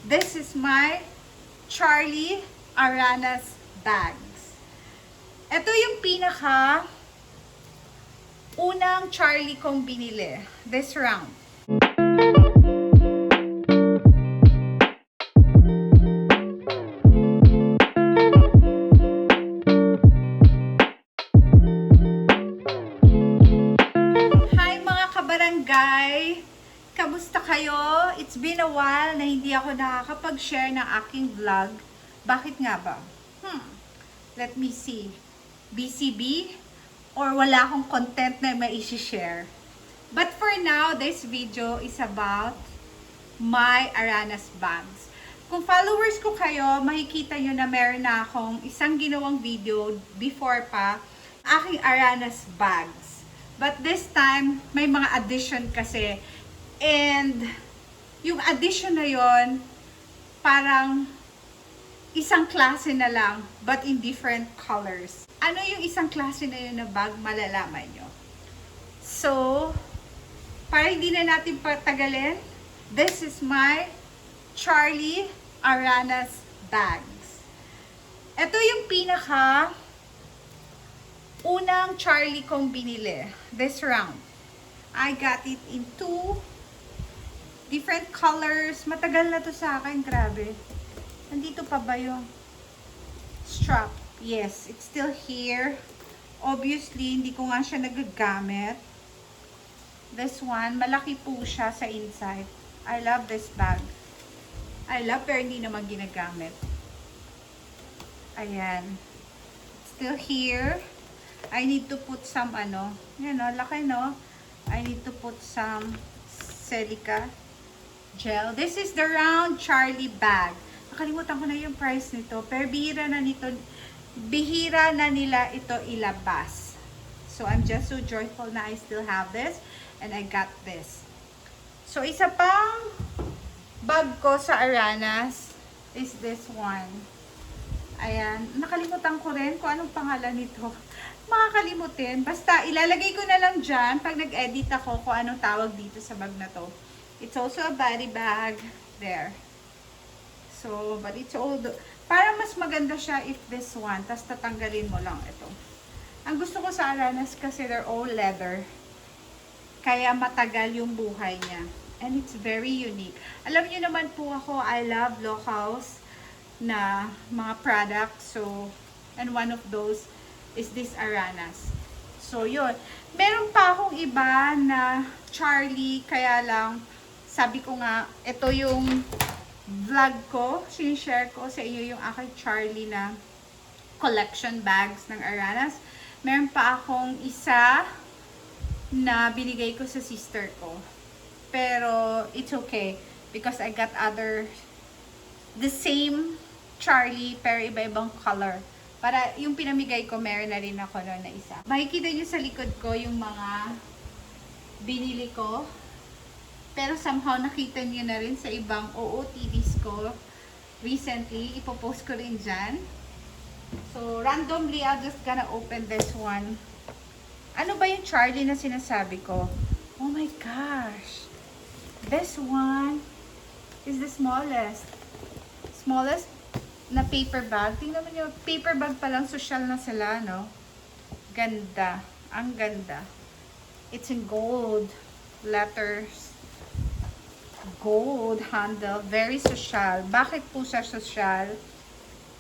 This is my Charlie Aranas bags. Ito yung pinaka unang Charlie kong binili this round. Hi mga kabarangay! Kamusta kayo? It's been a while na hindi ako nakakapag-share ng aking vlog. Bakit nga ba? Let me see. BCB? Or wala akong content na mai-share? But for now, this video is about my Aranas bags. Kung followers ko kayo, makikita nyo na meron na akong isang ginawang video before pa, aking Aranas bags. But this time, may mga addition kasi. And yung addition na yon parang isang klase na lang but in different colors. Ano yung isang klase na yun na bag? Malalaman nyo. So, para hindi na natin patagalin, this is my Charlie Aranas bags. Ito yung pinaka unang Charlie kong binili this round. I got it in two different colors. Matagal na to sa akin. Grabe. Nandito pa ba yung strap? Yes, it's still here. Obviously, hindi ko nga siya nagagamit. This one, malaki po siya sa inside. I love this bag. I love pero hindi naman ginagamit. Ayan. Still here. I need to put some yan o, laki no. I need to put some silica gel. This is the round Charlie bag. Nakalimutan ko na yung price nito. Pero bihira na nila ito ilabas. So I'm just so joyful na I still have this. And I got this. So isa pang bag ko sa Aranas is this one. Ayan. Nakalimutan ko rin kung anong pangalan nito. Makakalimutin. Basta ilalagay ko na lang dyan pag nag-edit ako kung anong tawag dito sa bag na to. It's also a body bag. There. So, but it's all parang mas maganda siya if this one. Tapos tatanggalin mo lang ito. Ang gusto ko sa Aranas kasi they're all leather. Kaya matagal yung buhay niya. And it's very unique. Alam niyo naman po ako, I love locals na mga products. So, and one of those is this Aranas. So, yun. Meron pa akong iba na Charlie, kaya lang, sabi ko nga, ito yung vlog ko, sinishare ko sa inyo yung aking Charlie na collection bags ng Aranas. Meron pa akong isa na binigay ko sa sister ko. Pero, it's okay. Because I got the same Charlie, pero iba-ibang color. Para yung pinamigay ko, meron na rin ako noon na isa. Makikita nyo sa likod ko yung mga binili ko. Pero somehow nakita nyo na rin sa ibang OOTDs ko recently. Ipopost ko rin dyan. So, randomly, I'm just gonna open this one. Ano ba yung Charlie na sinasabi ko? Oh my gosh! This one is the smallest. Smallest na paper bag. Tingnan mo nyo, paper bag pa lang, social na sila, no? Ganda. Ang ganda. It's in gold letters. Gold handle. Very social. Bakit po siya social?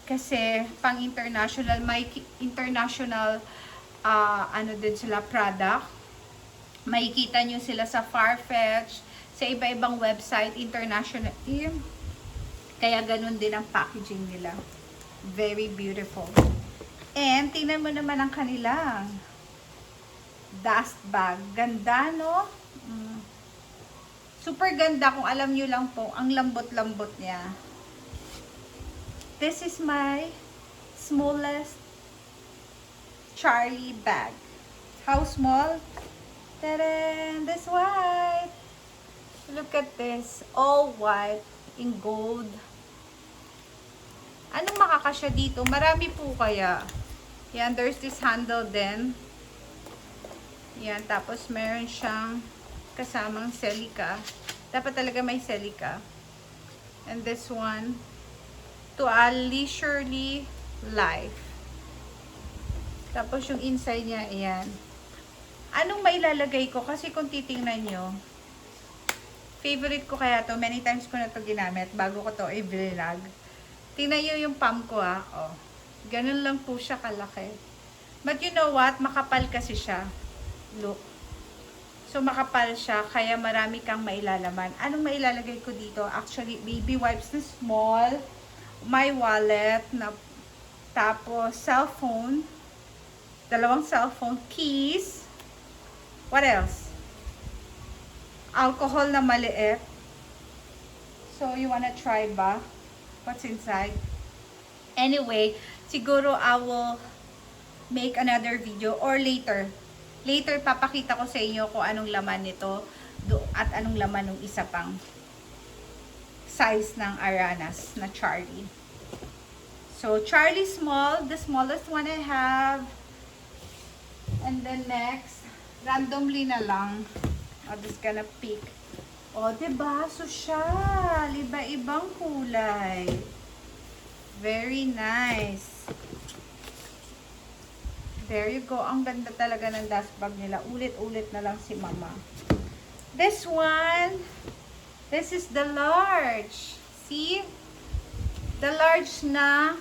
Kasi pang international, may international din sila product. Makikita nyo sila sa Farfetch, sa iba-ibang website, international. Kaya ganun din ang packaging nila. Very beautiful. And tingnan mo naman ang kanilang dust bag. Ganda, no? Super ganda. Kung alam nyo lang po, ang lambot-lambot niya. This is my smallest Charlie bag. How small? Ta-da! This white. Look at this. All white in gold. Anong makakasya dito? Marami po kaya. Yan, there's this handle din. Yan, tapos meron siyang kasamang silica. Dapat talaga may silica. And this one, to a leisurely life. Tapos yung inside niya, ayan. Anong mailalagay ko? Kasi kung titingnan nyo, favorite ko kaya to. Many times ko na to ginamit bago ko to i-vlog. Tingnan nyo yung palm ko Oh. Ganun lang po siya kalaki. But you know what? Makapal kasi siya. Look. So, makapal siya, kaya marami kang mailalaman. Anong mailalagay ko dito? Actually, baby wipes na small, my wallet, tapos cellphone, 2 cellphone, keys, what else? Alcohol na maliit. So, you wanna try ba? What's inside? Anyway, siguro I will make another video or later. Later, papakita ko sa inyo kung anong laman nito at anong laman ng isa pang size ng Aranas na Charlie. So, Charlie small, the smallest one I have. And then next, randomly na lang, I'm just gonna pick. Oh, diba? Social. Iba-ibang kulay. Very nice. There you go. Ang ganda talaga ng dust bag nila. Ulit-ulit na lang si mama. This one, this is the large. See? The large na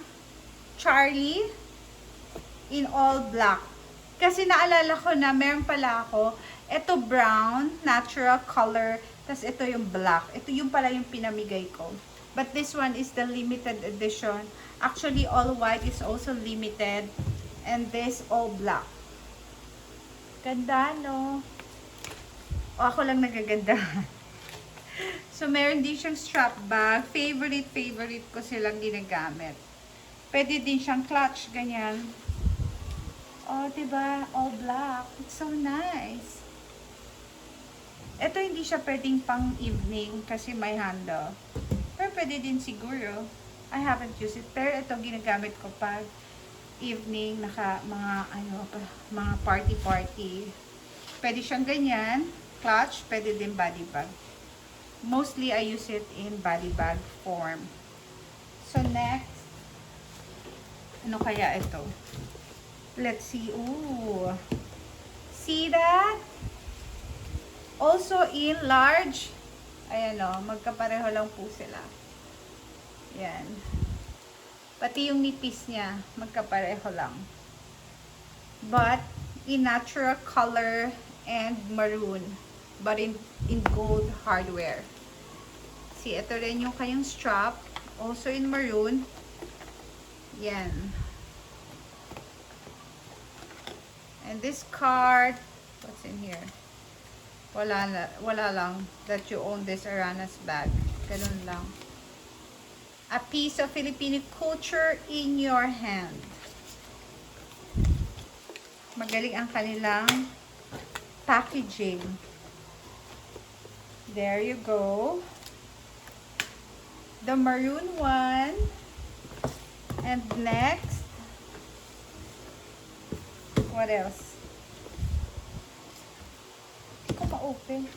Charlie in all black. Kasi naalala ko na meron pala ako, ito brown, natural color, tas ito yung black. Ito yung pala yung pinamigay ko. But this one is the limited edition. Actually, all white is also limited. And this all black. Ganda, no? O, ako lang nagaganda. So, meron din siyang strap bag. Favorite ko silang ginagamit. Pwede din siyang clutch, ganyan. Oh, diba? All black. It's so nice. Ito hindi siya pwedeng pang evening kasi may handle. Pero pwede din siguro. I haven't used it. Pero ito ginagamit ko pag evening, mga party. Pwede siyang ganyan, clutch, pwede din body bag. Mostly, I use it in body bag form. So, next, ano kaya ito? Let's see. Ooh. See that? Also in large. Ayan o, magkapareho lang po sila. Yan. Pati yung nipis niya, magkapareho lang. But, in natural color and maroon. But in gold hardware. See, ito rin yung kayong strap. Also in maroon. Yan. And this card, what's in here? Wala lang that you own this Aranas bag. Ganun lang. A piece of Filipino culture in your hand. Magaling ang kanilang packaging. There you go. The maroon one. And next, what else? Hindi ko ma-open.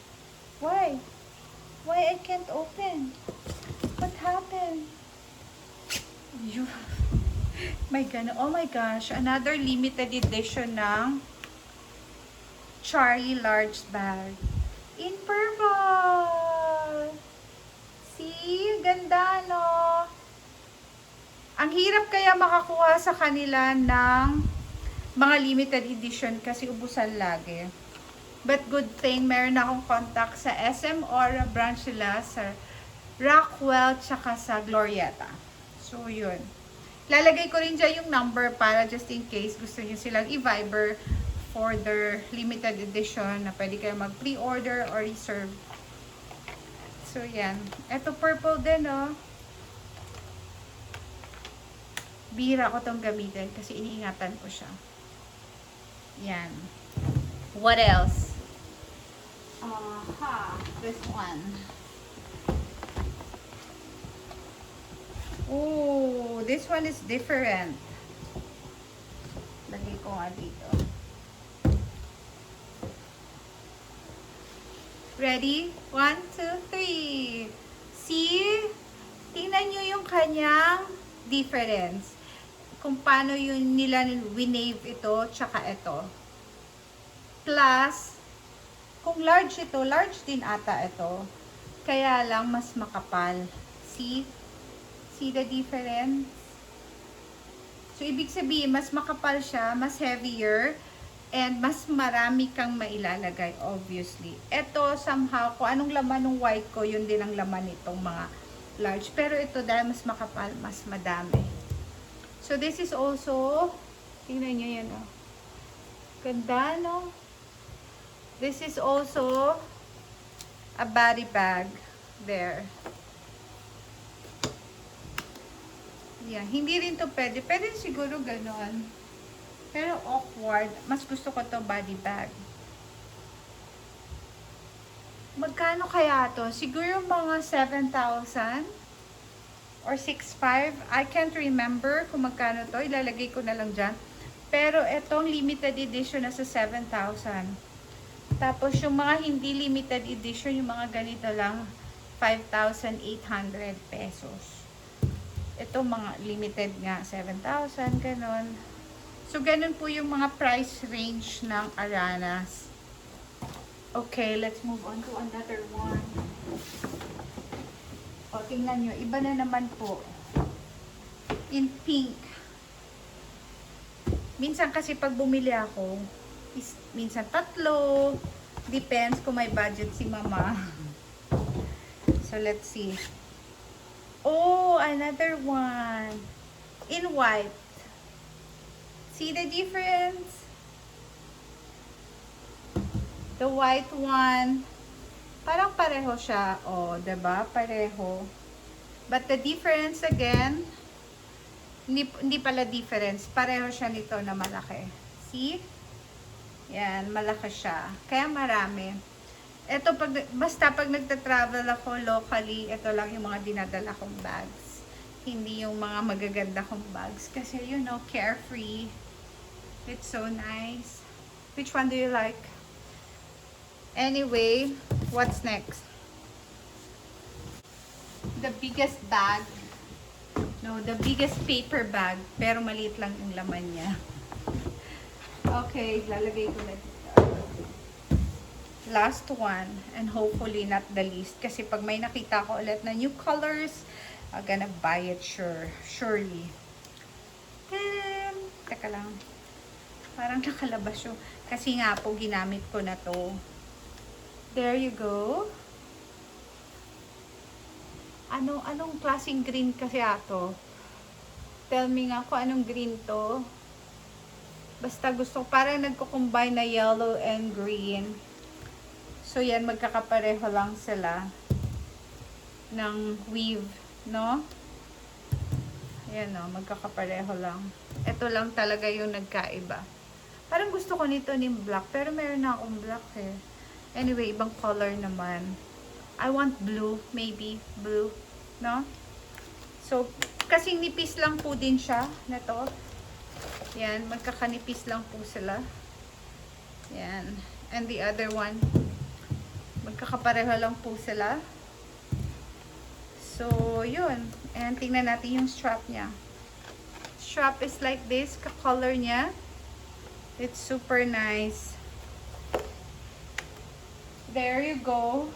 Why? Why I can't open? What happened? Oh my gosh, another limited edition ng Charlie large bag in purple. See, ganda no. Ang hirap kaya makakuha sa kanila ng mga limited edition kasi ubusan lagi. But good thing, meron akong contact sa SM Aura branch nila sa Rockwell tsaka sa Glorieta. So, yun. Lalagay ko rin dyan yung number para just in case gusto nyo silang i-Viber for their limited edition na pwede kayo mag-pre-order or reserve. So, yan. Ito purple din, oh. Bihira ko tong gamitin kasi iniingatan ko siya. Yan. What else? This one. Oh, this one is different. Lagay ko nga dito. Ready? 1, 2, 3. See? tingnan nyo yung kanyang difference. Kung paano yung nila winave ito, tsaka ito. Plus, kung large ito, large din ata ito. Kaya lang, mas makapal. See? See the difference? So, ibig sabihin, mas makapal siya, mas heavier, and mas marami kang mailalagay, obviously. Ito, somehow, kung anong laman ng white ko, yun din ang laman nitong mga large. Pero ito, dahil mas makapal, mas madami. So, this is also, tingnan nyo yan, oh. Ganda, no? This is also a body bag. There. Yan. Hindi rin to pwede. Pwede siguro ganon. Pero awkward. Mas gusto ko to body bag. Magkano kaya to? Siguro mga 7,000 or 6,500. I can't remember kung magkano to. Ilalagay ko na lang dyan. Pero itong limited edition na sa 7,000. Tapos yung mga hindi limited edition, yung mga ganito lang, 5,800 pesos. Ito mga limited nga, 7,000, ganon. So, ganon po yung mga price range ng Aranas. Okay, let's move on to another one. O, tingnan nyo, iba na naman po. In pink. Minsan kasi pag bumili ako, minsan 3, depends kung may budget si mama. So, let's see. Oh, another one. In white. See the difference? The white one, parang pareho siya. Oh, diba? Pareho. But the difference again, hindi pala difference. Pareho siya nito na malaki. See? Yan, malaki siya. Kaya marami. Ito, basta pag nagta-travel ako locally, ito lang yung mga dinadala kong bags. Hindi yung mga magaganda kong bags. Kasi, you know, carefree. It's so nice. Which one do you like? Anyway, what's next? The biggest bag. No, the biggest paper bag. Pero maliit lang yung laman niya. Okay, lalagay ko na dito. Last one, and hopefully not the least. Kasi pag may nakita ko ulit na new colors, I'm gonna buy it surely. Teka lang. Parang nakalabas yung, kasi nga po ginamit ko na to. There you go. Anong klaseng green kasi ato? Tell me nga kung anong green to. Basta gusto, parang nagko-combine na yellow and green. So, yan, magkakapareho lang sila ng weave, no? Yan, no? Magkakapareho lang. Ito lang talaga yung nagkaiba. Parang gusto ko nito ng black, pero meron na akong black eh. Anyway, ibang color naman. I want blue, maybe. Blue, no? So, kasing nipis lang po din siya na to. Yan, magkakanipis lang po sila. Yan. And the other one, magkakapareho lang po sila. So, yun. And tingnan natin yung strap niya. Strap is like this, ka-color niya. It's super nice. There you go.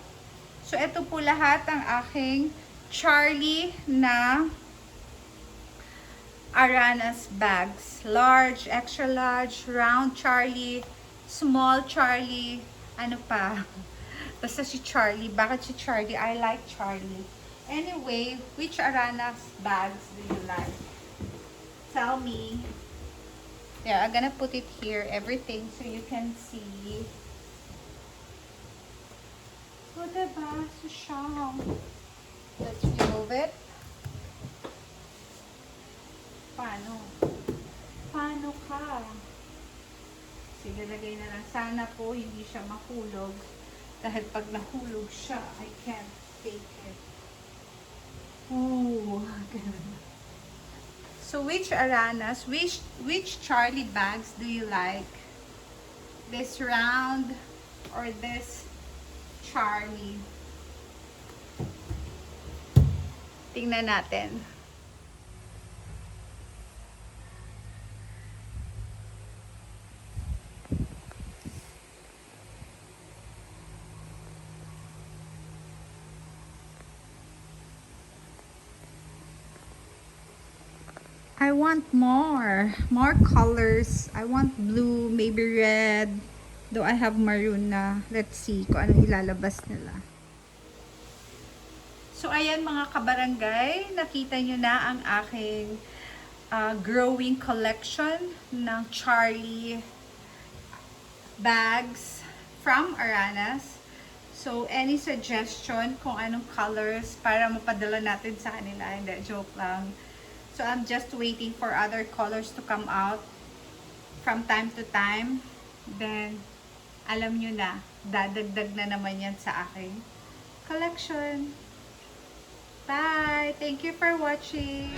So, ito po lahat ang aking Charlie na Aranas bags. Large, extra large, round Charlie, small Charlie, ano pa. Basta si Charlie. Bakit si Charlie? I like Charlie. Anyway, which Aranas bags do you like? Tell me. Yeah, I'm gonna put it here, everything, so you can see. O, diba? So, siyang. Let's remove it. Paano? Paano ka? Sige, lagay na lang. Sana po hindi siya mahulog. Dahil pag nahulog siya, I can't take it. Ooh, ganun. So, which Aranas, which Charlie bags do you like? This round or this Charlie? Tingnan natin. I want more colors. I want blue, maybe red. Though I have maroon na. Let's see kung anong ilalabas nila. So ayan mga kabarangay, nakita nyo na ang aking growing collection ng Charlie bags from Aranas. So any suggestion kung anong colors para mapadala natin sa kanila? Hindi, joke lang. So, I'm just waiting for other colors to come out from time to time. Then, alam nyo na, dadagdag na naman yan sa aking collection. Bye! Thank you for watching!